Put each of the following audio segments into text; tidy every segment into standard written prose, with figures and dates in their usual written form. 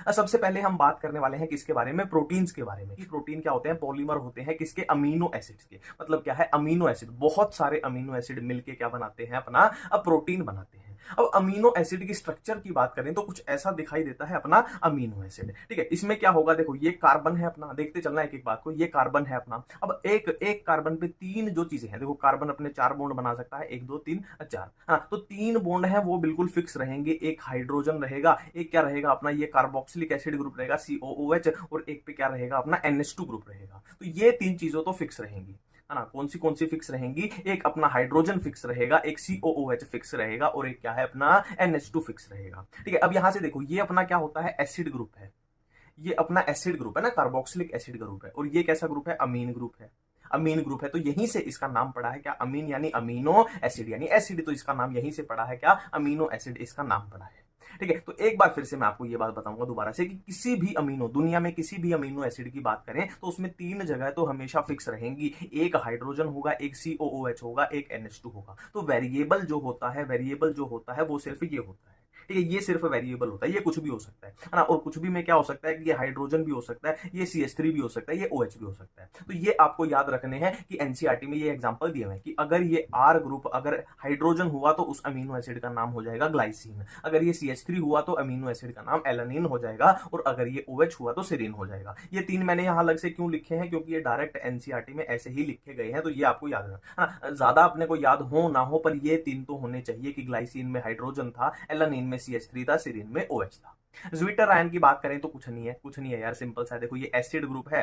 सबसे पहले हम बात करने वाले हैं किसके बारे में, प्रोटीन्स के बारे में। कि प्रोटीन क्या होते हैं, पॉलीमर होते हैं किसके, अमीनो एसिड्स के। मतलब क्या है, अमीनो एसिड, बहुत सारे अमीनो एसिड मिलके क्या बनाते हैं, अपना अब प्रोटीन बनाते हैं। अब अमीनो एसिड की स्ट्रक्चर की बात करें तो कुछ ऐसा दिखाई देता है अपना अमीनो एसिड। ठीक है, इसमें क्या होगा, देखो ये कार्बन है अपना, देखते चलना एक एक बात को, ये कार्बन है अपना। अब एक एक कार्बन पे तीन जो चीजें हैं, देखो कार्बन अपने चार बॉन्ड बना सकता है, एक दो तीन चार, हाँ, तो तीन बॉन्ड है वो बिल्कुल फिक्स रहेंगे। एक हाइड्रोजन रहेगा, एक क्या रहेगा अपना ये कार्बोक्सिलिक एसिड ग्रुप रहेगा COOH, और एक पे क्या रहेगा अपना NH2 ग्रुप रहेगा। तो ये तीन चीजों तो फिक्स रहेंगी, है ना। कौन सी फिक्स रहेंगी, एक अपना हाइड्रोजन फिक्स रहेगा, एक COOH फिक्स रहेगा, और एक क्या है अपना NH2 फिक्स रहेगा। ठीक है, अब यहां से देखो ये अपना क्या होता है, एसिड ग्रुप है। ये अपना एसिड ग्रुप है ना, कार्बोक्सिलिक एसिड ग्रुप है। और ये कैसा ग्रुप है, अमीन ग्रुप है। अमीन ग्रुप है, तो यहीं से इसका नाम पड़ा है क्या, अमीन यानी अमीनो एसिड, यानी एसिड, तो इसका नाम यहीं से पड़ा है क्या, अमीनो एसिड इसका नाम पड़ा है। ठीक है, तो एक बार फिर से मैं आपको ये बात बताऊंगा दोबारा से कि किसी भी अमीनो, दुनिया में किसी भी अमीनो एसिड की बात करें तो उसमें तीन जगह तो हमेशा फिक्स रहेंगी। एक हाइड्रोजन होगा, एक COOH होगा, एक NH2 होगा। तो वेरिएबल जो होता है, वेरिएबल जो होता है वो सिर्फ ये होता है। ठीक है, ये सिर्फ वेरिएबल होता है, ये कुछ भी हो सकता है ना। और कुछ भी में क्या हो सकता है कि ये हाइड्रोजन भी हो सकता है, ये CH3 भी हो सकता है, ये OH भी हो सकता है। तो ये आपको याद रखने हैं कि एनसीईआरटी में ये एग्जांपल दिए हुए हैं कि अगर ये R ग्रुप, अगर हाइड्रोजन हुआ तो उस अमीनो एसिड का नाम हो जाएगा ग्लाइसिन, अगर ये CH3 हुआ तो अमीनो एसिड का नाम एलानिन हो जाएगा, और अगर ये OH हुआ तो सेरीन हो जाएगा। ये तीन मैंने यहां अलग से क्यों लिखे हैं, क्योंकि ये डायरेक्ट एनसीईआरटी में ऐसे ही लिखे गए हैं, तो ये आपको याद रखना। ज्यादा अपने को याद हो ना हो, पर ये तीन तो होने चाहिए कि ग्लाइसिन में हाइड्रोजन था, एलानिन में CH3 था, सेरीन में OH था। ज्विटर आयन की बात करें तो कुछ नहीं है यार, सिंपल सा है। देखो ये एसिड ग्रुप है,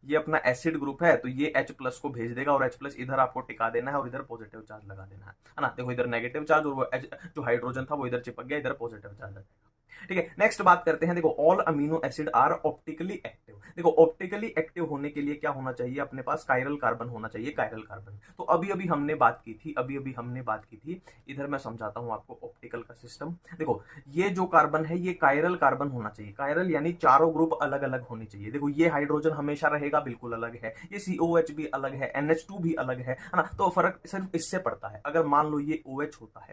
ये अपना एसिड ग्रुप है, तो ये H प्लस को भेज देगा, और H प्लस इधर आपको टिका देना है, और इधर पॉजिटिव चार्ज लगा देना है ना। देखो इधर नेगेटिव चार्ज, और वो जो हाइड्रोजन था वो इधर चिपक गया, इधर पॉजिटिव चार्ज लगेगा। ठीक है, नेक्स्ट बात करते हैं। देखो all amino acid are optically active. देखो ऑप्टिकली एक्टिव होने के लिए क्या होना चाहिए, अपने पास कायरल कार्बन होना चाहिए, कायरल कार्बन। तो अभी अभी हमने बात की थी, इधर मैं समझाता हूं आपको ऑप्टिकल का सिस्टम। देखो ये जो कार्बन है ये कायरल कार्बन होना चाहिए, कायरल यानी चारों ग्रुप अलग अलग होने चाहिए। देखो ये हाइड्रोजन हमेशा रहेगा, बिल्कुल अलग है, ये COH भी अलग है, NH2 भी अलग है ना। तो फर्क सिर्फ इससे पड़ता है। अगर मान लो ये OH होता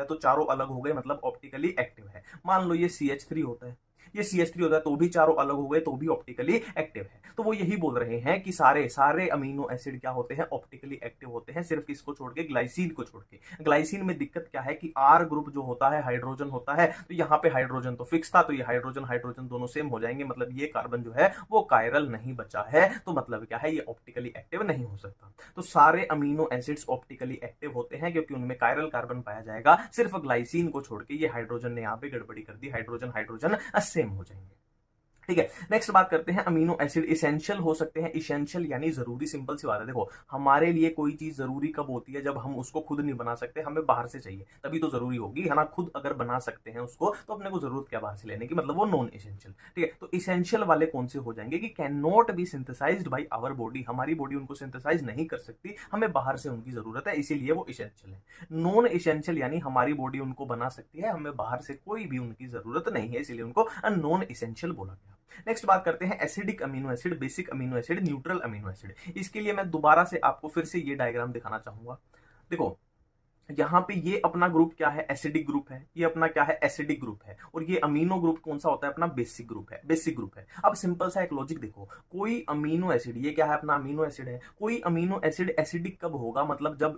है तो चारों अलग हो गए, मतलब ऑप्टिकली एक्टिव है। मान लो ये CH3 होता है, ये CH3 होता है तो भी चारों अलग हो गए, तो भी ऑप्टिकली एक्टिव है। तो वो यही बोल रहे हैं कि सारे अमीनो एसिड क्या होते हैं, ऑप्टिकली एक्टिव होते हैं, सिर्फ किसको छोड़ के, ग्लाइसिन को छोड़ के। ग्लाइसिन में दिक्कत क्या है कि R ग्रुप जो होता है हाइड्रोजन होता है, तो यहाँ पे हाइड्रोजन तो फिक्स था, तो ये हाइड्रोजन दोनों सेम हो जाएंगे, मतलब ये कार्बन जो है वो कायरल नहीं बचा है, तो मतलब क्या है, ये ऑप्टिकली एक्टिव नहीं हो सकता। तो सारे अमीनो एसिड्स ऑप्टिकली एक्टिव होते हैं क्योंकि उनमें कायरल कार्बन पाया जाएगा, सिर्फ ग्लाइसिन को छोड़ के। ये हाइड्रोजन ने यहाँ पे गड़बड़ी कर दी, हाइड्रोजन सेम हो जाएंगे। ठीक है, नेक्स्ट बात करते हैं अमीनो एसिड इसेंशियल हो सकते हैं। इसेंशियल यानी जरूरी, सिंपल सी बात है। देखो हमारे लिए कोई चीज जरूरी कब होती है, जब हम उसको खुद नहीं बना सकते, हमें बाहर से चाहिए, तभी तो जरूरी होगी, है ना। खुद अगर बना सकते हैं उसको तो अपने को जरूरत क्या बाहर से लेने की, मतलब वो नॉन इसेंशियल। ठीक है, तो इसेंशियल वाले कौन से हो जाएंगे कि can not be synthesized by our body, हमारी बॉडी उनको सिंथेसाइज नहीं कर सकती, हमें बाहर से उनकी जरूरत है, इसीलिए वो इसेंशियल है। नॉन इसेंशियल यानी हमारी बॉडी उनको बना सकती है, हमें बाहर से कोई भी उनकी जरूरत नहीं है, इसीलिए उनको नॉन इसेंशियल बोला गया। नेक्स्ट बात करते हैं acidic amino acid, basic amino acid, neutral amino acid. इसके लिए मैं दोबारा से आपको फिर से ये डायग्राम दिखाना चाहूंगा। देखो यहाँ पे ये अपना ग्रुप क्या है, एसिडिक ग्रुप है, ये अपना क्या है, एसिडिक ग्रुप है, और ये अमीनो ग्रुप कौन सा होता है, अपना बेसिक ग्रुप है, बेसिक ग्रुप है। अब सिंपल सा एक लॉजिक देखो, कोई अमीनो एसिड, ये क्या है अपना अमीनो एसिड है, कोई अमीनो एसिड एसिडिक कब होगा, मतलब जब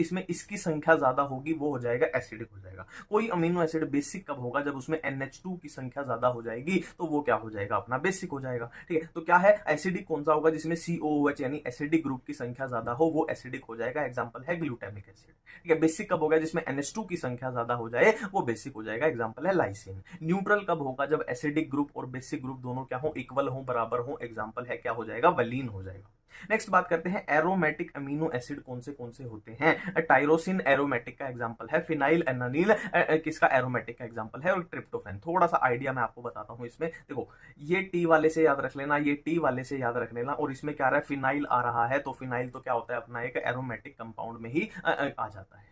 इसमें इसकी संख्या ज्यादा होगी वो हो जाएगा एसिडिक हो जाएगा। कोई अमीनो एसिड बेसिक कब होगा, जब उसमें NH2 की संख्या ज्यादा हो जाएगी, तो वो क्या हो जाएगा, अपना बेसिक हो जाएगा। ठीक है, तो क्या है, एसिडिक कौन सा होगा, जिसमें COOH यानी एसिडिक ग्रुप की संख्या ज्यादा हो, वो एसिडिक हो जाएगा, एग्जाम्पल है ग्लूटामिक एसिड। ठीक है, बेसिक कब होगा, जिसमें NH2 की संख्या ज्यादा हो जाए, वो बेसिक हो जाएगा, एग्जांपल है लाइसिन। न्यूट्रल कब होगा, जब एसिडिक ग्रुप और बेसिक ग्रुप दोनों क्या हो, इक्वल हो, बराबर हो, एग्जांपल है क्या हो जाएगा, वलीन हो जाएगा। नेक्स्ट बात करते हैं एरोमेटिक अमीनो एसिड कौन से होते हैं। टायरोसिन एरोमेटिक का एग्जांपल है, फिनाइल एनानिल किसका एरोमेटिक का एग्जांपल है, और ट्रिप्टोफैन। थोड़ा सा आइडिया मैं आपको बताता हूं इसमें। देखो ये टी वाले से याद रख लेना, ये टी वाले से याद रख लेना, और इसमें क्या आ रहा है, फिनाइल आ रहा है, तो फिनाइल तो क्या होता है, अपना एक एरोमेटिक कंपाउंड में ही आ जाता है।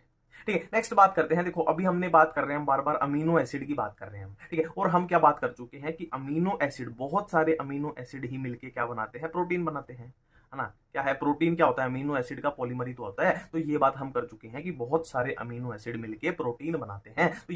ठीक है, नेक्स्ट बात करते हैं। देखो अभी हमने बात कर रहे हैं, हम बार बार अमीनो एसिड की बात कर रहे हैं हम, ठीक है, और हम क्या बात कर चुके हैं कि अमीनो एसिड, बहुत सारे अमीनो एसिड ही मिलके क्या बनाते हैं, प्रोटीन बनाते हैं, है है ना। क्या है प्रोटीन, क्या होता है अमीनो एसिड का पॉलीमर ही तो होता है। तो ये बात हम कर चुके हैं कि बहुत सारे अमीनो एसिड मिलके प्रोटीन बनाते हैं। तो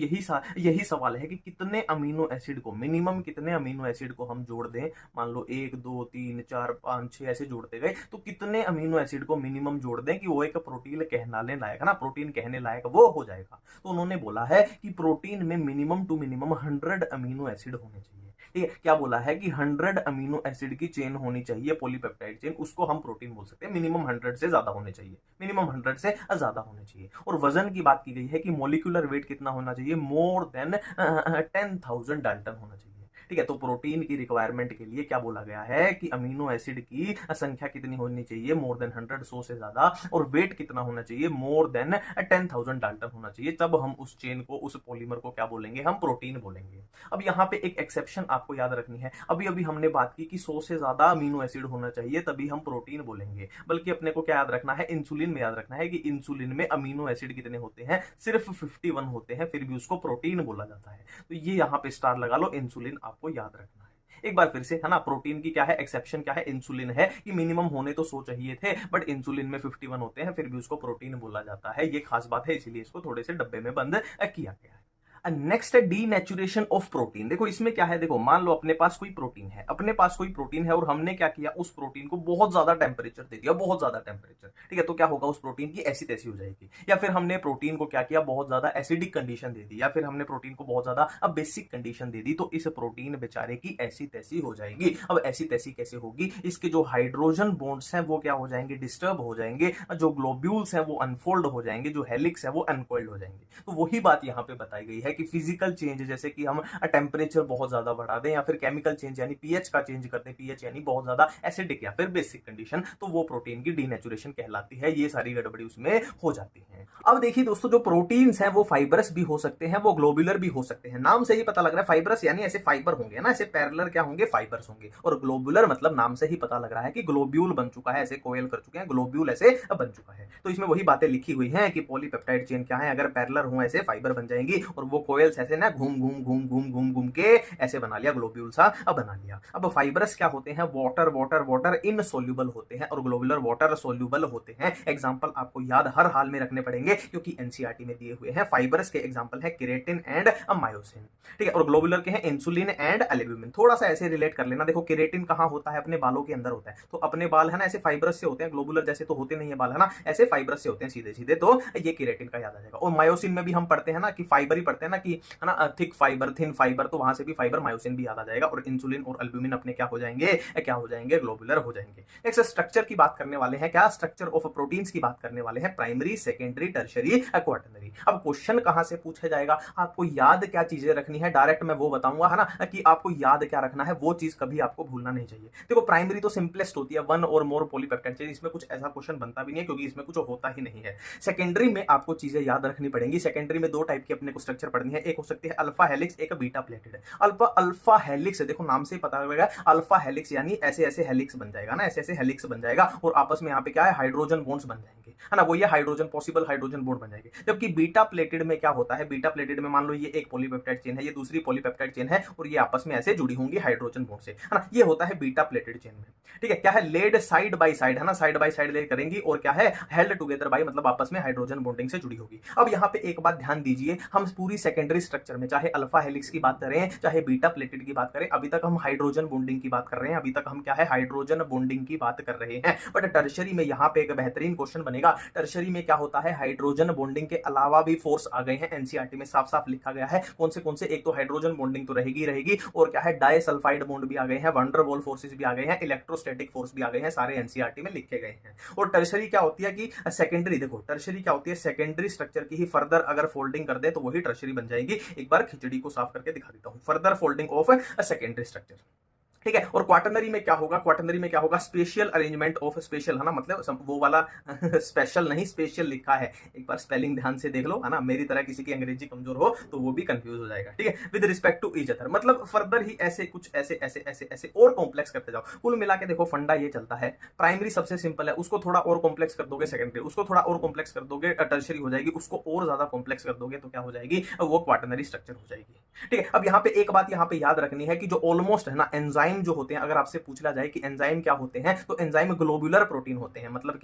यही सवाल है कि कितने अमीनो एसिड को, मिनिमम कितने अमीनो एसिड को हम जोड़ दें। मान लो 1 2 3 4 5 6 ऐसे जोड़ते गए, तो कितने अमीनो एसिड को मिनिमम जोड़ दें कि वो एक प्रोटीन कहलाने लायक, है ना, प्रोटीन कहने लायक वो हो जाएगा। तो उन्होंने बोला है कि प्रोटीन में minimum to minimum 100 amino acid होने चाहिए। ठीक है, क्या बोला है कि 100 अमीनो एसिड की चेन होनी चाहिए, पॉलीपेप्टाइड चेन, उसको हम प्रोटीन बोल सकते हैं। मिनिमम 100 से ज्यादा होने चाहिए, मिनिमम 100 से ज्यादा होने चाहिए। और वजन की बात की गई है कि मोलिकुलर वेट कितना होना चाहिए, मोर देन 10,000 डाल्टन होना चाहिए। ठीक है, तो प्रोटीन की रिक्वायरमेंट के लिए क्या बोला गया है कि अमीनो एसिड की संख्या कितनी होनी चाहिए, मोर देन 100, 100 से ज्यादा, और वेट कितना होना चाहिए, मोर देन 10,000 डाल्टन होना चाहिए। तब हम उस चेन को, उस पॉलीमर को क्या बोलेंगे, हम प्रोटीन बोलेंगे। अब यहाँ पे एक एक्सेप्शन आपको याद रखनी है। अभी अभी हमने बात की कि 100 से ज्यादा अमीनो एसिड होना चाहिए तभी हम प्रोटीन बोलेंगे, बल्कि अपने को क्या याद रखना है, इंसुलिन में याद रखना है कि इंसुलिन में अमीनो एसिड कितने होते हैं, सिर्फ 51 होते हैं, फिर भी उसको प्रोटीन बोला जाता है। तो ये यहाँ पे स्टार लगा लो, इंसुलिन आपको याद रखना है। एक बार फिर से, है ना, प्रोटीन की क्या है एक्सेप्शन, क्या है, इंसुलिन है कि मिनिमम होने तो 100 चाहिए थे, बट इंसुलिन में 51 होते हैं, फिर भी उसको प्रोटीन बोला जाता है। ये खास बात है, इसीलिए इसको थोड़े से डब्बे में बंद किया गया है। नेक्स्ट है डीनेचुरेशन ऑफ प्रोटीन। देखो इसमें क्या है, देखो मान लो अपने पास कोई प्रोटीन है, अपने पास कोई प्रोटीन है और हमने क्या किया, उस प्रोटीन को बहुत ज्यादा टेम्परेचर दे दिया, बहुत ज्यादा टेम्परेचर। ठीक है, तो क्या होगा, उस प्रोटीन की ऐसी तैसी हो जाएगी। या फिर हमने प्रोटीन को क्या किया, बहुत ज्यादा एसिडिक कंडीशन दे दी, या फिर हमने प्रोटीन को बहुत ज्यादा बेसिक कंडीशन दे दी, तो इस प्रोटीन बेचारे की ऐसी तैसी हो जाएगी। अब ऐसी तैसी कैसे होगी, इसके जो हाइड्रोजन बॉन्ड्स हैं वो क्या हो जाएंगे, डिस्टर्ब हो जाएंगे, जो ग्लोब्यूल्स हैं वो अनफोल्ड हो जाएंगे, जो हेलिक्स है वो अनकोइल्ड हो जाएंगे। तो वही बात यहाँ पे बताई गई है कि फिजिकल चेंज, जैसे कि हम टेम्परेचर बहुत ज्यादा बढ़ा दें, या फिर केमिकल चेंज यानी पीएच का चेंज कर दें, पीएच यानी बहुत ज्यादा एसिडिक या फिर बेसिक कंडीशन, तो वो प्रोटीन की डीनेचुरेशन कहलाती है। ये सारी गड़बड़ी उसमें हो जाती है। अब देखिए दोस्तों, जो प्रोटीन्स हैं वो फाइबरस भी हो सकते हैं, वो ग्लोबुलर भी हो सकते हैं। नाम से ही पता लग रहा है, फाइबरस यानी ऐसे फाइबर होंगे ना, ऐसे पैरेलल क्या होंगे, फाइबर्स होंगे, और ग्लोबुलर मतलब नाम से ही पता लग रहा है कि ग्लोब्यूल बन चुका है, ऐसे कोयल कर चुके हैं, ग्लोब्यूल ऐसे बन चुका है। तो इसमें वही बातें लिखी हुई हैं कि पॉलीपेप्टाइड चेन क्या है, अगर पैरेलल हो ऐसे फाइबर बन जाएंगी, और वो कोयल्स ऐसे ना घूम घूम घूम घूम घूम घूम के ऐसे बना लिया, ग्लोब्यूल सा बना लिया। अब फाइबर्स क्या होते हैं, वाटर वाटर वाटर इनसोल्यूबल होते हैं, और ग्लोबुलर वाटर सोल्यूबल होते हैं। एग्जांपल आपको याद हर हाल में रखने पड़ेंगे क्योंकि एनसीईआरटी में दिए हुए हैं। फाइबर्स के एग्जांपल है केराटिन एंड मायोसिन। ठीक है, और ग्लोबुलर के हैं इंसुलिन एंड एल्ब्यूमिन। थोड़ा सा ऐसे रिलेट कर लेना। देखो केराटिन कहां होता है, अपने बालों के अंदर होता है, तो अपने बाल है ना ऐसे फाइबर्स से होते हैं, ग्लोबुलर जैसे तो होते नहीं है बाल, है ना, ऐसे फाइबर्स से होते हैं सीधे सीधे, तो ये केराटिन का याद आ जाएगा। और मायोसिन में भी हम पढ़ते हैं ना कि फाइबर ही पढ़ते हैं ना, कि है ना, थिक फाइबर, थिन फाइबर, तो वहां से भी फाइबर, मायोसिन भी याद आ जाएगा। और इंसुलिन और एल्ब्यूमिन अपने क्या हो जाएंगे, क्या हो जाएंगे, ग्लोबुलर हो जाएंगे। नेक्स्ट स्ट्रक्चर की बात करने वाले हैं, क्या स्ट्रक्चर ऑफ प्रोटीन्स की बात करने वाले हैं, प्राइमरी, सेकेंडरी, टर्शरी, क्वाटरनरी। अब क्वेश्चन कहां से पूछा जाएगा, आपको याद क्या चीजें रखनी है, डायरेक्ट मैं वो बताऊंगा, है ना, कि आपको याद क्या रखना है, वो चीज कभी आपको भूलना नहीं चाहिए। देखो प्राइमरी तो सिंपलेस्ट होती है, 1 और मोर पॉलीपेप्टाइड चेन, इसमें कुछ ऐसा क्वेश्चन बनता भी नहीं है क्योंकि इसमें कुछ होता ही नहीं है। सेकेंडरी में आपको चीजें याद रखनी पड़ेंगी। सेकेंडरी में 2 टाइप की अपने को स्ट्रक्चर पढ़नी है, एक हो सकती है अल्फा हेलिक्स, एक बीटा प्लेटेड। अल्फा हेलिक्स, देखो नाम से ही पता लगेगा, अल्फा हेलिक्स यानी ऐसे ऐसे हेलिक्स बन जाएगा ना, ऐसे ऐसे हेलिक्स बन जाएगा, और आपस में यहाँ पे क्या है, हाइड्रोजन बॉन्ड्स बन जाएंगे, है ना, वो ये हाइड्रोजन, पॉसिबल हाइड्रोजन बॉन्ड बन जाएंगे। जबकि बीटा प्लेटेड में क्या होता है, बीटा प्लेटेड में मान लो ये एक पॉलीपेप्टाइड चेन है, ये दूसरी पॉलीपेप्टाइड चेन है, और ये आपस में ऐसे जुड़ी होंगी हाइड्रोजन बॉन्ड से, है ना, ये होता है बीटा प्लेटेड चेन में। ठीक है, क्या है, लेड साइड बाय साइड, है ना, साइड बाय साइड लेड करेंगी, और क्या है, हेल्ड टुगेदर बाय, मतलब आपस में हाइड्रोजन बॉन्डिंग से जुड़ी होगी। अब यहाँ पे एक बात ध्यान दीजिए, हम पूरी सेकेंडरी स्ट्रक्चर में चाहे अल्फा हेलिक्स की बात करें, चाहे बीटा प्लेटेड की बात करें, अभी तक हम हाइड्रोजन बॉन्डिंग की बात कर रहे हैं, अभी तक हम क्या है, हाइड्रोजन बॉन्डिंग की बात कर रहे हैं। बट टर्शरी में यहाँ पे एक बेहतरीन क्वेश्चन बनेगा, टर्शरी में क्या होता है, हाइड्रोजन बॉन्डिंग के अलावा भी फोर्स आ गए हैं, एनसीईआरटी में साफ साफ लिखा गया है। कौन से, एक तो हाइड्रोजन बॉन्डिंग तो रहेगी रहेगी, और क्या है, डाइसल्फाइड बॉन्ड भी आ गए हैं, वंडरवॉल फोर्सेस भी आ गए हैं, इलेक्ट्रोस्टैटिक फोर्स भी आ गए हैं, सारे एनसीईआरटी में लिखे गए हैं। और टर्शरी क्या होती है कि सेकेंडरी, देखो टर्शरी क्या होती है, सेकेंडरी स्ट्रक्चर की ही फर्दर अगर फोल्डिंग कर दे तो वही टर्शरी बन जाएगी। एक बार खिचड़ी को साफ करके दिखा देता हूं, further folding of secondary structure. ठीक है, और क्वाटरनरी में क्या होगा, क्वाटरनरी में क्या होगा, स्पेशल अरेंजमेंट ऑफ स्पेशल, है ना, मतलब वो वाला स्पेशल नहीं, स्पेशल लिखा है, एक बार स्पेलिंग ध्यान से देख लो, है ना, मेरी तरह किसी की अंग्रेजी कमजोर हो तो वो भी कंफ्यूज हो जाएगा। ठीक है, with respect to each other, मतलब फर्दर ही ऐसे कुछ ऐसे ऐसे ऐसे ऐसे और कॉम्प्लेक्स करते जाओ। कुल मिला के देखो फंडा ये चलता है, प्राइमरी सबसे सिंपल है, उसको थोड़ा और कॉम्प्लेक्स कर दोगे सेकेंडरी, उसको थोड़ा और कॉम्प्लेक्स कर दोगे टर्शरी हो जाएगी, उसको और ज्यादा कॉम्प्लेक्स कर दोगे तो क्या हो जाएगी, वो क्वाटरनरी स्ट्रक्चर हो जाएगी। ठीक है, अब यहाँ पे एक बात यहाँ पे याद रखनी है कि जो ऑलमोस्ट है ना एंजाइम एंजाइम जो होते हैं, अगर आपसे पूछा जाए कि एंजाइम क्या होते हैं, तो एंजाइम ग्लोबुलर प्रोटीन होते हैं। मतलब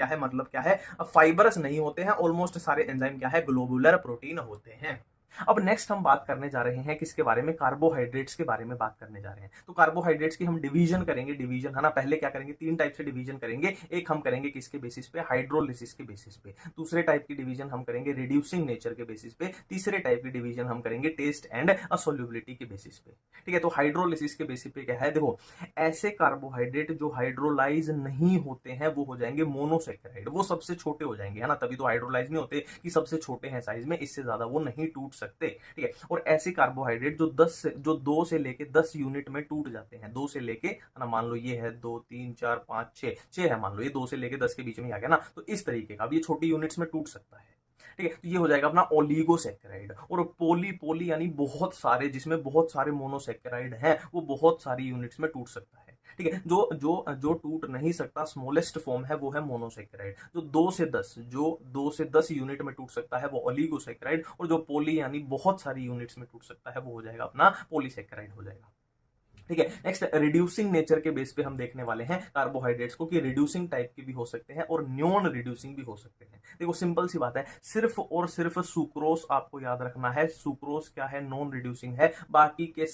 क्या है, फाइबरस नहीं होते हैं। ऑलमोस्ट सारे एंजाइम क्या है, ग्लोबुलर प्रोटीन होते हैं। अब नेक्स्ट हम बात करने जा रहे हैं किसके बारे में, कार्बोहाइड्रेट्स के बारे में बात करने जा रहे हैं। तो कार्बोहाइड्रेट्स की हम डिवीजन करेंगे, डिवीजन है ना। पहले क्या करेंगे, 3 टाइप से डिवीजन करेंगे। एक हम करेंगे किसके बेसिस पे, हाइड्रोलिसिस के बेसिस पे। दूसरे टाइप की डिवीजन हम करेंगे रिड्यूसिंग नेचर के बेसिस पे। तीसरे टाइप की डिवीजन हम करेंगे टेस्ट एंड सोल्यूबिलिटी के बेसिस पे। ठीक है, तो हाइड्रोलिसिस के बेसिस पे क्या है, देखो ऐसे कार्बोहाइड्रेट जो हाइड्रोलाइज नहीं होते हैं वो हो जाएंगे मोनोसेकेराइड, वो सबसे छोटे हो जाएंगे, है ना। तभी तो हाइड्रोलाइज नहीं होते कि सबसे छोटे हैं साइज में, इससे ज्यादा वो नहीं टूट सकते। ठीक है, और ऐसे कार्बोहाइड्रेट जो 2 से लेके 10 यूनिट में टूट जाते हैं, 2 से लेके, है ना, मान लो ये है 2 3 4 5 6 है, मान लो ये 2 से लेके 10 के बीच में आ गया ना, तो इस तरीके का, अब ये छोटी यूनिट्स में टूट सकता है। ठीक है, तो ये हो जाएगा अपना ओलिगोसेकेराइड। और पोली पोली यानी बहुत सारे, जिसमें बहुत सारे मोनोसेकेराइड हैं, वो बहुत सारी यूनिट्स में टूट सकता है। ठीक है, जो जो जो टूट नहीं सकता, स्मॉलेस्ट फॉर्म है, वो है मोनोसेकेराइड। जो 2 से 10 यूनिट में टूट सकता है वो ओलिगोसेकेराइड, और जो पोली यानी बहुत सारी यूनिट्स में टूट सकता है वो हो जाएगा अपना पॉलीसेकेराइड हो जाएगा। ठीक है, नेक्स्ट रिड्यूसिंग नेचर के बेस पे हम देखने वाले हैं कार्बोहाइड्रेट्स को, कि रिड्यूसिंग टाइप के भी हो सकते हैं और नॉन रिड्यूसिंग भी हो सकते हैं। देखो सिंपल सी बात है, सिर्फ और सिर्फ सुक्रोस आपको याद रखना है, सुक्रोस क्या है, नॉन रिड्यूसिंग है। बाकी के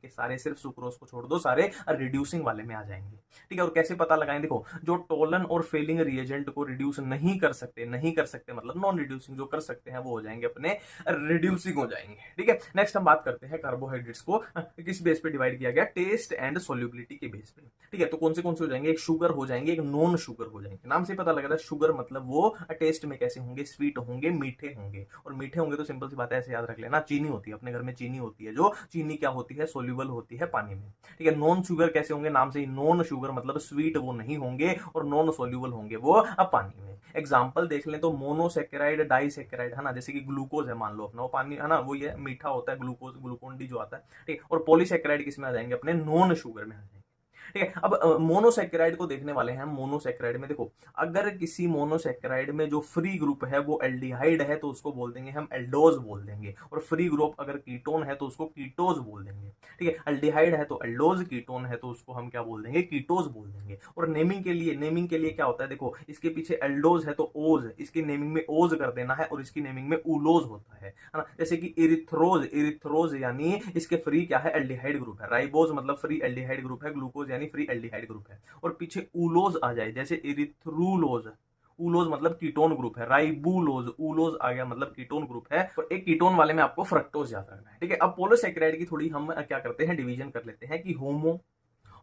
सारे सिर्फ सुक्रोस को छोड़ दो, सारे रिड्यूसिंग वाले में आ जाएंगे। ठीक है, और कैसे पता लगाएं, देखो जो टोलन और फेलिंग रिएजेंट को रिड्यूस नहीं कर सकते मतलब नॉन रिड्यूसिंग, जो कर सकते हैं वो हो जाएंगे अपने रिड्यूसिंग हो जाएंगे। ठीक है, नेक्स्ट हम बात करते हैं कार्बोहाइड्रेट्स को किस बेस पे डिवाइड किया गया, टेस्ट एंड सोल्यूबिलिटी के बेस पे। ठीक है, तो कौन से हो जाएंगे, एक शुगर हो जाएंगे, एक नॉन शुगर हो जाएंगे। नाम से पता लग रहा है, शुगर मतलब वो टेस्ट में कैसे होंगे, स्वीट होंगे, मीठे होंगे। और मीठे होंगे तो सिंपल सी बात है, ऐसे याद रख लेना, चीनी होती है अपने घर में, चीनी होती है, जो चीनी क्या होती है, सोल्यूबल होती है पानी में। ठीक है, नॉन शुगर कैसे होंगे, नाम से ही नॉन शुगर मतलब स्वीट वो नहीं होंगे, और नॉन सोल्यूबल होंगे वो अब पानी में। एग्जाम्पल देख लें तो मोनोसेकेराइड, डाइसेकेराइड, है ना, जैसे कि ग्लूकोज है, मान लो अपना, वो पानी है ना, वो ये मीठा होता है, ग्लूकोज, ग्लूकोन डी जो आता है। ठीक है, और पॉलीसेकेराइड किसमें आ जाएंगे, अपने नॉन शुगर में आ जाएंगे। ठीक है, अब मोनोसेकेराइड को देखने वाले हैं। मोनोसेकेराइड में देखो, अगर किसी मोनोसेकेराइड में जो फ्री ग्रुप है वो एल्डिहाइड है तो उसको बोल देंगे हम एल्डोज बोल देंगे, और फ्री ग्रुप अगर कीटोन है तो उसको कीटोज बोल देंगे। ठीक है, एल्डिहाइड है तो एल्डोज, कीटोन है तो उसको हम क्या बोल देंगे, कीटोज बोल देंगे। और नेमिंग के लिए क्या होता है, देखो इसके पीछे एल्डोज है तो ओज, इसकी नेमिंग में ओज कर देना है, और इसकी नेमिंग में उलोज होता है ना। जैसे कि इरिथ्रोज यानी इसके फ्री क्या है, एल्डिहाइड ग्रुप है। राइबोज मतलब फ्री एल्डिहाइड ग्रुप है। ग्लूकोज यानी फ्री एल्डिहाइड ग्रुप है। और पीछे उलोज आ जाए, जैसे इरिथ्रुलोज, उलोज मतलब कीटोन ग्रुप है। राइबुलोज, उलोज आ गया मतलब कीटोन ग्रुप है। और एक कीटोन वाले में आपको फ्रक्टोज याद रखना है। ठीक है, अब पॉलीसेकेराइड की थोड़ी हम क्या करते हैं, डिवीजन कर लेते हैं कि होमो,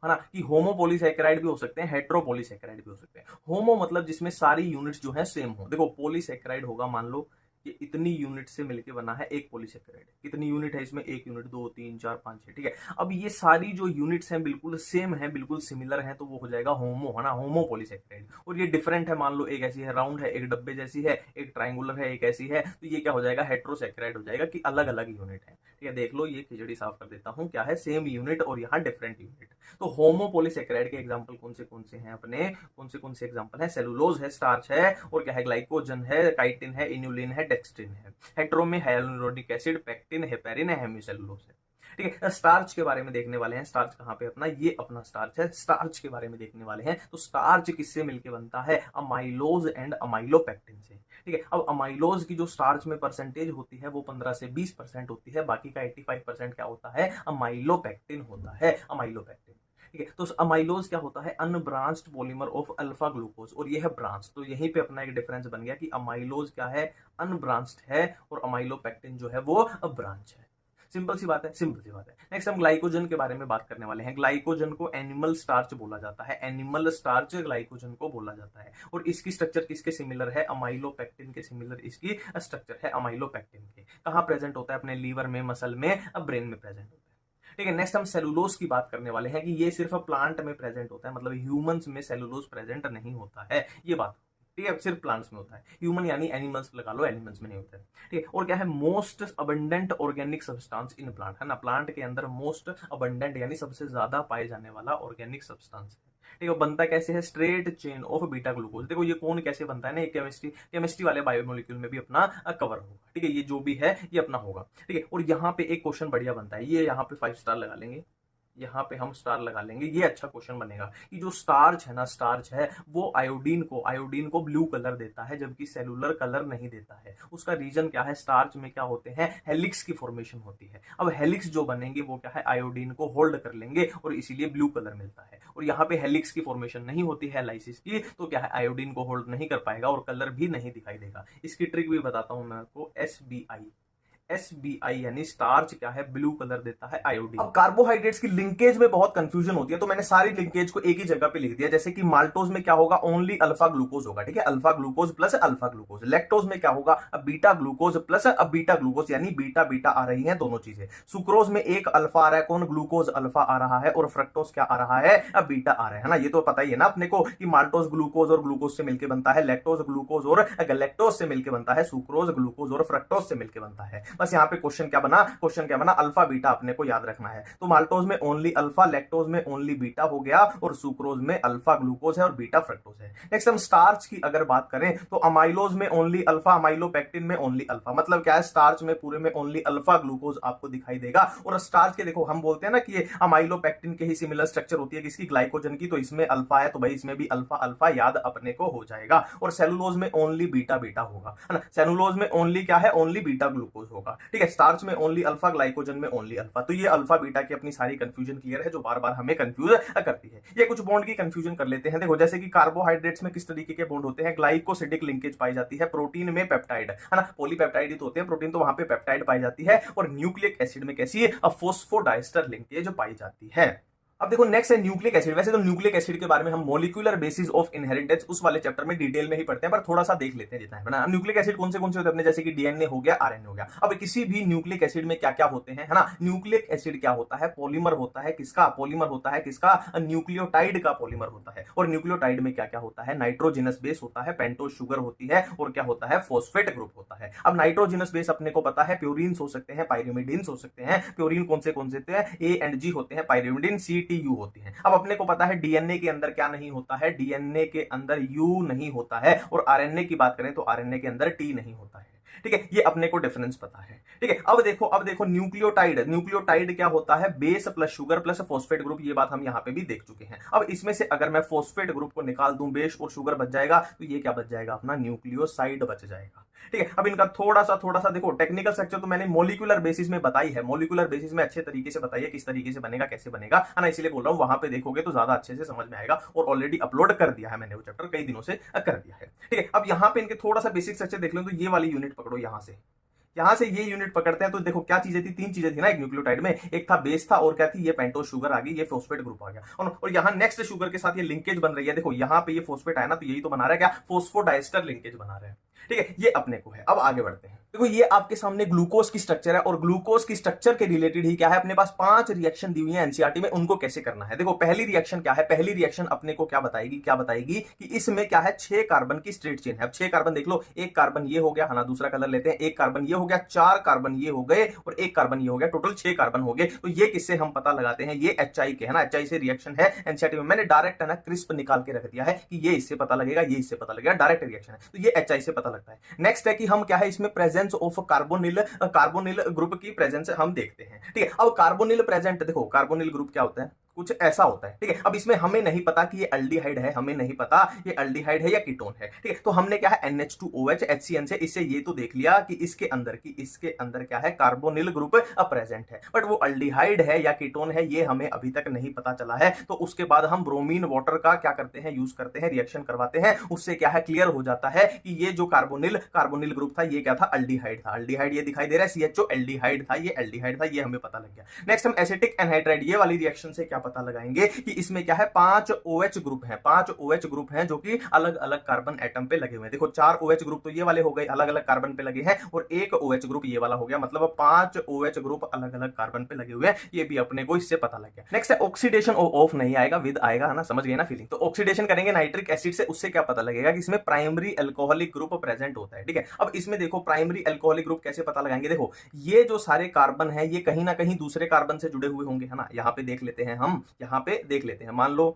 है ना, कि होमो पॉलीसेकेराइड भी हो सकते हैं, हेट्रो पॉलीसेकेराइड भी हो सकते हैं। होमो मतलब जिसमें सारी यूनिट्स जो है सेम हो। देखो पॉलीसेकेराइड होगा, मान लो ये इतनी यूनिट से मिलकर बना है एक पॉलीसेकेराइड। कितनी यूनिट है इसमें, 1 यूनिट, 2 3 4 5 6। ठीक है, अब ये सारी जो यूनिट्स हैं बिल्कुल सेम है, बिल्कुल सिमिलर है, तो वो हो जाएगा होमो, है ना, होमो पॉलीसेकेराइड। और ये डिफरेंट है, मान लो एक ऐसी है राउंड है, एक डब्बे जैसी है, एक ट्राइंगुलर है, एक ऐसी है, तो ये क्या हो जाएगा, हेट्रोसेकेराइड हो जाएगा, कि अलग अलग यूनिट है। ठीक है, देख लो ये खिचड़ी साफ कर देता हूँ, क्या है, सेम यूनिट और यहाँ डिफरेंट यूनिट। तो होमो पॉलीसेकेराइड के एग्जाम्पल कौन से हैं अपने, कौन से एग्जाम्पल है, सेलुलोज है, स्टार्च है, और क्या है, ग्लाइकोजन है, काइटिन है, इन्युलिन है, डेक्सट्रिन है। हेट्रो में हाइलुरोनिक एसिड, पेक्टिन, हेपेरिन है, हेमिसेलुलोज है। ठीक है, स्टार्च के बारे में देखने वाले हैं। स्टार्च कहाँ पे अपना, ये अपना स्टार्च है। स्टार्च के बारे में देखने वाले हैं। तो स्टार्च किससे मिलके बनता है, अमाइलोज एंड अमाइलोपेक्टिन से। ठीक है, अब अमाइलोज की जो स्टार्च में परसेंटेज होती है वो 15 से 20% होती है, बाकी का 85% क्या होता है, अमाइलोपेक्टिन होता है, अमाइलोपेक्टिन। ठीक है, तो अमाइलोज क्या होता है, unbranched polymer of alpha glucose, और ये है ब्रांच। तो यहीं पे अपना एक डिफरेंस बन गया कि अमाइलोज क्या है, अनब्रांच्ड है, और अमाइलोपेक्टिन जो है वो ब्रांच है। सिंपल सी बात है, सिंपल सी बात है। नेक्स्ट हम ग्लाइकोजन के बारे में बात करने वाले हैं। ग्लाइकोजन को एनिमल स्टार्च बोला जाता है, एनिमल स्टार्च ग्लाइकोजन को बोला जाता है। और इसकी स्ट्रक्चर किसके सिमिलर है, अमाइलोपेक्टिन के सिमिलर इसकी स्ट्रक्चर है, अमाइलोपेक्टिन के। कहाँ प्रेजेंट होता है, अपने लीवर में, मसल में, ब्रेन में प्रेजेंट होता है। ठीक है, नेक्स्ट हम सेलुलोज की बात करने वाले हैं कि ये सिर्फ प्लांट में प्रेजेंट होता है, मतलब ह्यूमंस में सेलुलोज प्रेजेंट नहीं होता है, ये बात। ठीक है, सिर्फ प्लांट्स में होता है। ह्यूमन यानी एनिमल्स लगा लो, एनिमल्स में नहीं होता है। ठीक है, और क्या है, most abundant organic substance in plant, है ना, प्लांट के अंदर मोस्ट अबंडेंट यानी सबसे ज्यादा पाए जाने वाला ऑर्गेनिक सब्सटेंस है। ठीक है, बनता कैसे है, straight chain of beta glucose. देखो ये कौन कैसे बनता है ना, ये केमिस्ट्री वाले बायोमोलिक्यूल में भी अपना कवर होगा। ठीक है, ये जो भी है ये अपना होगा। ठीक है, और यहाँ पे एक क्वेश्चन बढ़िया बनता है, ये यहाँ पे 5 स्टार लगा लेंगे। यहाँ पे हम स्टार लगा लेंगे। ये अच्छा क्वेश्चन बनेगा कि जो स्टार्च है ना, स्टार्च है वो आयोडीन को ब्लू कलर देता है जबकि सेलुलर कलर नहीं देता है। उसका रीजन क्या है? स्टार्च में क्या होते हैं? हेलिक्स की फॉर्मेशन होती है। अब हेलिक्स जो बनेंगे वो क्या है? आयोडीन को होल्ड कर लेंगे और इसीलिए ब्लू कलर मिलता है। और यहाँ पे हेलिक्स की फॉर्मेशन नहीं होती है लाइसिस की, तो क्या है? आयोडीन को होल्ड नहीं कर पाएगा और कलर भी नहीं दिखाई देगा। इसकी ट्रिक भी बताता हूं मैं आपको। SBI यानी स्टार्च क्या है? ब्लू कलर देता है आयोडीन। अब कार्बोहाइड्रेट्स की लिंकेज में बहुत कंफ्यूजन होती है, तो मैंने सारी लिंकेज को एक ही जगह पे लिख दिया। जैसे कि माल्टोज में क्या होगा? ओनली अल्फा ग्लूकोज होगा, ठीक है, alpha glucose plus alpha glucose. Lactose में क्या होगा? अब बीटा ग्लूकोज प्लस अब बीटा ग्लूकोज, यानी बीटा बीटा आ रही है दोनों चीजें। सुक्रोज में एक अल्फा आ रहा है, कौन? ग्लूकोज अल्फा आ रहा है, और फ्रक्टोज क्या आ रहा है? अब बीटा आ रहा है ना। ये तो पता ही है ना अपने को कि माल्टोज ग्लूकोज और ग्लूकोज से मिलकर बनता है, लैक्टोज ग्लूकोज और गैलेक्टोज से मिलकर बनता है, सुक्रोज ग्लूकोज और फ्रक्टोज से मिलकर बनता है। बस यहाँ पे क्वेश्चन क्या बना? अल्फा बीटा अपने को याद रखना है। तो माल्टोज में ओनली अल्फा, लैक्टोज में ओनली बीटा हो गया, और सुक्रोज में अल्फा ग्लूकोज है और बीटा फ्रक्टोज है। नेक्स्ट हम स्टार्च की अगर बात करें तो अमाइलोज में ओनली अल्फा, अमाइलोपेक्टिन में ओनली अल्फा। मतलब क्या है? स्टार्च में पूरे में ओनली अल्फा ग्लूकोज आपको दिखाई देगा। और स्टार्च के देखो, हम बोलते हैं ना कि ये अमाइलोपेक्टिन के ही सिमिलर स्ट्रक्चर होती है किसकी? ग्लाइकोजन की। तो इसमें अल्फा है तो भाई इसमें भी अल्फा अल्फा याद अपने को हो जाएगा। और सेलुलोज में ओनली बीटा बीटा होगा, है ना। सेलुलोज में ओनली क्या है? ओनली बीटा ग्लूकोज होगा, ठीक है। स्टार्च में ओनली अल्फा, ग्लाइकोजन में ओनली अल्फा। तो ये अल्फा बीटा की अपनी सारी कंफ्यूजन क्लियर है जो बार बार हमें कंफ्यूज करती है। ये कुछ बॉन्ड की कंफ्यूजन कर लेते हैं। देखो जैसे कि कार्बोहाइड्रेट्स में किस तरीके के बॉन्ड होते हैं? ग्लाइकोसिडिक लिंकेज पाई जाती है। प्रोटीन में पेप्टाइड, है ना, पॉलीपेप्टाइड ही तो होते हैं प्रोटीन, तो वहां पे पेप्टाइड पाई जाती है। और न्यूक्लिक एसिड में कैसी है? फॉस्फोडाइस्टर लिंकेज पाई जाती है। अब देखो नेक्स्ट है न्यूक्लिक एसिड। वैसे तो न्यूक्लिक एसिड के बारे में हम मॉलिक्यूलर बेसिस ऑफ इनहेरिटेंस उस वाले चैप्टर में डिटेल में ही पढ़ते हैं, पर थोड़ा सा देख लेते हैं जितना है ना। न्यूक्लिक एसिड कौन से होते हैं अपने? जैसे कि डीएनए हो गया, आरएनए हो गया। अब किसी भी न्यूक्लिक एसिड में क्या क्या होते हैं, है ना। न्यूक्लिक एसिड क्या होता है? पॉलीमर होता है। किसका पॉलीमर होता है? किसका? न्यूक्लियोटाइड का पॉलीमर होता है। और न्यूक्लियोटाइड में क्या क्या होता है? नाइट्रोजिनस बेस होता है, पेंटोज शुगर होती है, और क्या होता है? फॉस्फेट ग्रुप होता है। अब नाइट्रोजिनस बेस अपने को पता है, प्यूरिन्स हो सकते हैं, पाइरिमिडिन्स हो सकते हैं। प्यूरिन कौन से होते हैं? ए एंड जी होते हैं, पाइरिमिडिन CTU होती है। अब अपने को पता है डीएनए के अंदर क्या नहीं होता है? डीएनए के अंदर यू नहीं होता है। और आरएनए की बात करें तो आरएनए के अंदर टी नहीं होता है, ठीक है। ये अपने को डिफरेंस पता है, ठीक है। अब देखो न्यूक्लियोटाइड क्या होता है? Base plus sugar plus phosphate group. ये बात हम यहां पे भी देख चुके हैं। अब इसमें से अगर मैं फॉस्फेट ग्रुप को निकाल दूं, बेस और शुगर बच जाएगा, तो ये क्या बच जाएगा? अपना न्यूक्लियोसाइड बच जाएगा, ठीक है। अब इनका थोड़ा सा देखो टेक्निकल स्ट्रक्चर तो मैंने मॉलिक्यूलर बेसिस में बताई है। मॉलिक्यूलर बेसिस में अच्छे तरीके से बताइए किस तरीके से बनेगा, कैसे बनेगा, है ना। इसलिए बोल रहा हूं वहां पे देखोगे तो ज्यादा अच्छे से समझ में आएगा। और ऑलरेडी अपलोड कर दिया है मैंने वो चैप्टर, कई दिनों से कर दिया है, ठीक है। अब यहाँ पे इनके थोड़ा सा बेसिक स्ट्रक्चर देख लो, तो ये वाली यूनिट पकड़ो। यहां से ये यूनिट पकड़ते हैं तो देखो क्या चीजें थी? 3 चीजें थी ना एक न्यूक्लियोटाइड में। एक था बेस था, और क्या थी? ये पेंटोज शुगर आ गई, ये फॉस्फेट ग्रुप आ गया। और यहाँ नेक्स्ट शुगर के साथ ये लिंकेज बन रही है। देखो यहाँ पे ये फॉस्फेट आया ना, तो यही तो बना रहा है क्या? फॉस्फोडाइस्टर लिंकेज बना रहे हैं, ठीक है। ये अपने को है। अब आगे बढ़ते हैं। देखो ये आपके सामने ग्लूकोज की स्ट्रक्चर है, और ग्लूकोज की स्ट्रक्चर के रिलेटेड ही क्या है? अपने पास 5 रिएक्शन दी हुई है एनसीईआरटी में, उनको कैसे करना है। देखो पहली रिएक्शन क्या है? पहली रिएक्शन अपने को क्या बताएगी कि इसमें क्या है? 6 कार्बन की स्ट्रेट चेन है। अब 6 कार्बन देख लो, एक कार्बन ये हो गया, है ना, दूसरा कलर लेते हैं, एक कार्बन ये हो गया, 4 कार्बन ये हो गए, और एक कार्बन ये हो गया, टोटल 6 कार्बन हो गए। तो ये किससे हम पता लगाते हैं? ये HI के, है ना, HI से रिएक्शन है एनसीईआरटी में। मैंने डायरेक्ट है ना क्रिस्प निकाल के रख दिया है कि ये इससे पता लगेगा, ये इससे पता लगेगा, डायरेक्ट रिएक्शन है, तो ये HI से पता लगता है। नेक्स्ट है कि हम क्या है? इसमें प्रेजेंस ऑफ कार्बोनिल ग्रुप की प्रेजेंस हम देखते हैं, ठीक है। अब कार्बोनिल प्रेजेंट, देखो कार्बोनिल ग्रुप क्या होता है? कुछ ऐसा होता है, ठीक है। अब इसमें हमें नहीं पता कि ये एल्डिहाइड है, हमें नहीं पता ये एल्डिहाइड है या कीटोन है, ठीक है। तो हमने क्या है? NH2OH HCN से इससे ये तो देख लिया कि इसके अंदर क्या है? कार्बोनिल ग्रुप प्रेजेंट है। बट वो एल्डिहाइड है या कीटोन है ये हमें अभी तक नहीं पता चला है। तो उसके बाद हम ब्रोमीन वाटर का क्या करते हैं? यूज करते हैं, रिएक्शन करवाते हैं। उससे क्या है? क्लियर हो जाता है कि ये जो कार्बोनिल ग्रुप था ये क्या था? एल्डिहाइड था। एल्डिहाइड ये दिखाई दे रहा है, CHO एल्डिहाइड था, ये एल्डिहाइड था, ये हमें पता लग गया। नेक्स्ट हम एसिटिक एनहाइड्राइड, ये वाली रिएक्शन से क्या पता लगाएंगे कि इसमें क्या है? 5 OH ग्रुप हैं, 5 OH ग्रुप हैं जो कि अलग अलग कार्बन एटम पे लगे हुए हैं। देखो 4 OH ग्रुप तो ये वाले हो गए, अलग अलग कार्बन पे लगे हैं, और एक OH ग्रुप ये वाला हो गया, मतलब 5 OH ग्रुप अलग अलग कार्बन पे लगे हुए हैं। ये भी अपने को इससे पता लग गया। नेक्स्ट है ऑक्सीडेशन, ऑफ नहीं आएगा, विद आएगा, है ना, समझ गए ना फीलिंग। तो ऑक्सीडेशन करेंगे नाइट्रिक एसिड से, उससे क्या पता लगेगा कि इसमें प्राइमरी अल्कोहलिक ग्रुप प्रेजेंट होता है, ठीक है। अब इसमें देखो प्राइमरी अल्कोहलिक ग्रुप कैसे पता लगाएंगे? देखो ये जो सारे कार्बन है ये कहीं ना कहीं दूसरे कार्बन से जुड़े हुए होंगे, है ना। यहाँ पे देख लेते हैं हम, यहाँ पे देख लेते हैं, मान लो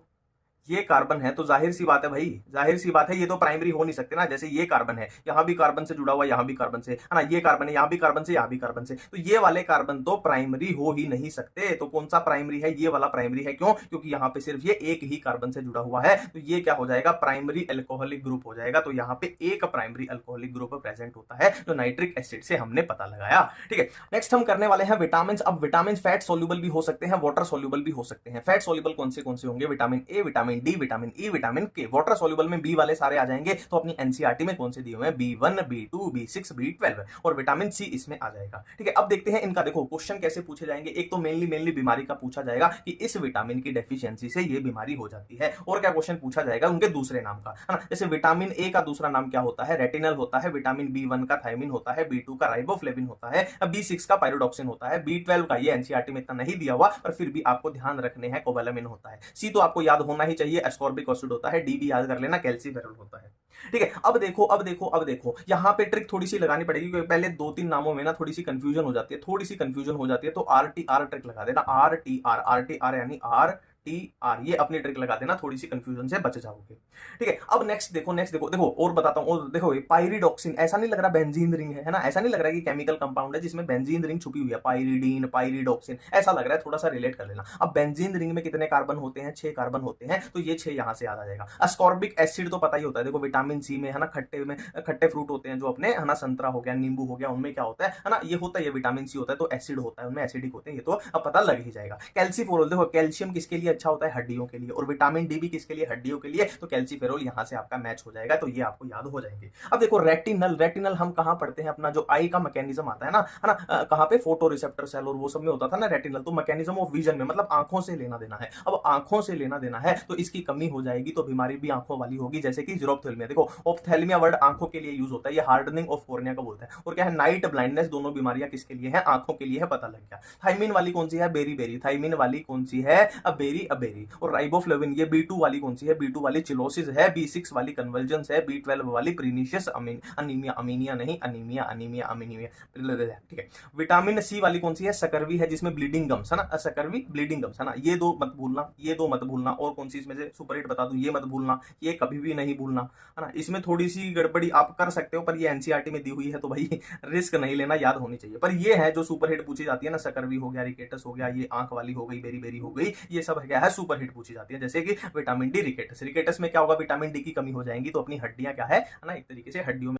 ये कार्बन है तो जाहिर सी बात है भाई, जाहिर सी बात है ये तो प्राइमरी हो नहीं सकते ना। जैसे ये कार्बन है, यहां भी कार्बन से जुड़ा हुआ, यहां भी कार्बन से, है ना, ये कार्बन है, यहां भी कार्बन से, यहां भी कार्बन से, तो ये वाले कार्बन तो प्राइमरी हो ही नहीं सकते। तो कौन सा प्राइमरी है? ये वाला प्राइमरी है। क्यों? क्योंकि यहां पे सिर्फ ये एक ही कार्बन से जुड़ा हुआ है, तो ये क्या हो जाएगा? प्राइमरी अल्कोहलिक ग्रुप हो जाएगा। तो यहां पे एक प्राइमरी अल्कोहलिक ग्रुप प्रेजेंट होता है, जो नाइट्रिक एसिड से हमने पता लगाया। ठीक है, नेक्स्ट हम करने वाले हैं विटामिन। अब विटामिन फैट सोल्यूबल भी हो सकते हैं, वाटर सोल्यूबल भी हो सकते हैं। फैट सोल्यूबल कौन से होंगे? Vitamin A, vitamin D, vitamin E, vitamin के। वाटर सोल्यूबल में बी वाले सारे आ जाएंगे। तो अपनी एनसीईआरटी में कौन से दिए हुए हैं? B1, B2, B6, B12 और विटामिन सी इसमें आ जाएगा। ठीक है, अब देखते हैं इनका। देखो क्वेश्चन कैसे पूछे जाएंगे। एक तो मेनली बीमारी का पूछा जाएगा कि इस विटामिन की डेफिशिएंसी से ये बीमारी हो जाती है। और क्या क्वेश्चन पूछा जाएगा? उनके दूसरे नाम का, है ना। जैसे विटामिन ए का दूसरा नाम क्या होता है? रेटिनल होता है। विटामिन B1 का थायमिन होता है। B2 का राइबोफ्लेविन होता है। B6 का पायरोडॉक्सिन होता है। B12 का ये एनसीईआरटी में इतना नहीं दिया हुआ, पर फिर भी आपको ध्यान रखने हैं, कोबालामिन होता है। सी तो आपको याद होना ही चाहिए, एस्कॉर्बिक एसिड होता है। डी भी याद कर लेना, कैल्सीफेरॉल होता है। ठीक है, अब देखो यहां पे ट्रिक थोड़ी सी लगानी पड़ेगी, क्योंकि पहले 2-3 नामों में ना थोड़ी सी कंफ्यूजन हो जाती है, तो RTR ट्रिक लगा देना। RTR यानी RTR, ये अपनी ट्रिक लगा देना, थोड़ी सी कंफ्यूजन से बच जाओगे। ठीक है, अब नेक्स्ट देखो और बताता हूं। और देखो ये पायरिडॉक्सिन, ऐसा नहीं लग रहा बेंजीन रिंग है ना, ऐसा नहीं लग रहा कि केमिकल कंपाउंड है जिसमें बेंजीन रिंग छुपी हुई है, पायरिडीन, पायरिडॉक्सिन, ऐसा लग रहा है। थोड़ा सा रिलेट कर लेना। अब बेंजीन रिंग में कितने कार्बन होते हैं? 6 कार्बन होते हैं, तो ये 6 यहां से याद आ जाएगा। अस्कॉर्बिक एसिड तो पता ही होता है। देखो विटामिन सी में, है ना, खट्टे फ्रूट होते हैं जो अपने, है ना, संतरा हो गया, नींबू हो गया, उनमें क्या होता है ना, ये होता है, ये विटामिन सी होता है, तो एसिड होता है, उनमें एसिडिक होते हैं, ये तो अब पता लग ही जाएगा। कैल्सीफेरॉल, देखो कैल्शियम किसके लिए अच्छा होता है? हड्डियों के लिए। और विटामिन डी भी किसके लिए? हड्डियों के लिए। तो कैल्सीफेरॉल यहां से आपका मैच हो जाएगा, तो ये आपको याद हो जाएंगे। अब देखो रेटिनल हम कहां पढ़ते हैं? अपना जो आई का मैकेनिज्म आता है ना, कहां पे? फोटो रिसेप्टर सेल और वो सब में होता था ना रेटिनल। तो मैकेनिज्म ऑफ विजन में, मतलब आंखों से लेना देना है। अब आंखों से लेना देना है, तो इसकी कमी हो जाएगी, तो बीमारी भी आंखों वाली होगी, जैसे कि जीरोप्थेल्मिया। देखो ऑप्थेल्मिया वर्ड आंखों के लिए यूज होता है, ये हार्डनिंग ऑफ कॉर्निया का बोलता है। और क्या है? नाइट ब्लाइंडनेस, दोनों बीमारियां किसके लिए है? आंखों के लिए है, पता लग गया। थाइमिन वाली कौन सी है? बेरी। थाइमिन वाली कौन सी है? बेरी। और राइबोफ्लेविन, ये B2 वाली कौन सी है? B2 वाली चिलोसिस है। B6 वाली कन्वर्जेंस है। B12 वाली प्रीनिशियस अनीमिया, अमीनिया। ठीक है, विटामिन सी वाली कौन सी है? सकरवी है, जिसमें ब्लीडिंग गम्स है ना, सकरवी ब्लीडिंग गम्स है ना। ये दो मत भूलना। और कौन सी इसमें से सुपरहिट बता दूं, ये मत भूलना, ये कभी भी नहीं भूलना, है ना। इसमें थोड़ी सी गड़बड़ी आप कर सकते हो, पर ये एनसीईआरटी में दी हुई है, तो भाई रिस्क नहीं लेना, याद होनी चाहिए। पर ये है जो सुपरहिट पूछी जाती है ना, सकरवी हो गया, रिकेटस हो गया, ये आंख वाली हो गई, बेरी हो गई, ये सब क्या है? सुपरहिट पूछी जाती है। जैसे कि विटामिन डी, रिकेटस में क्या होगा? विटामिन डी की कमी हो जाएगी, तो अपनी हड्डियां क्या है ना, एक तरीके से हड्डियों में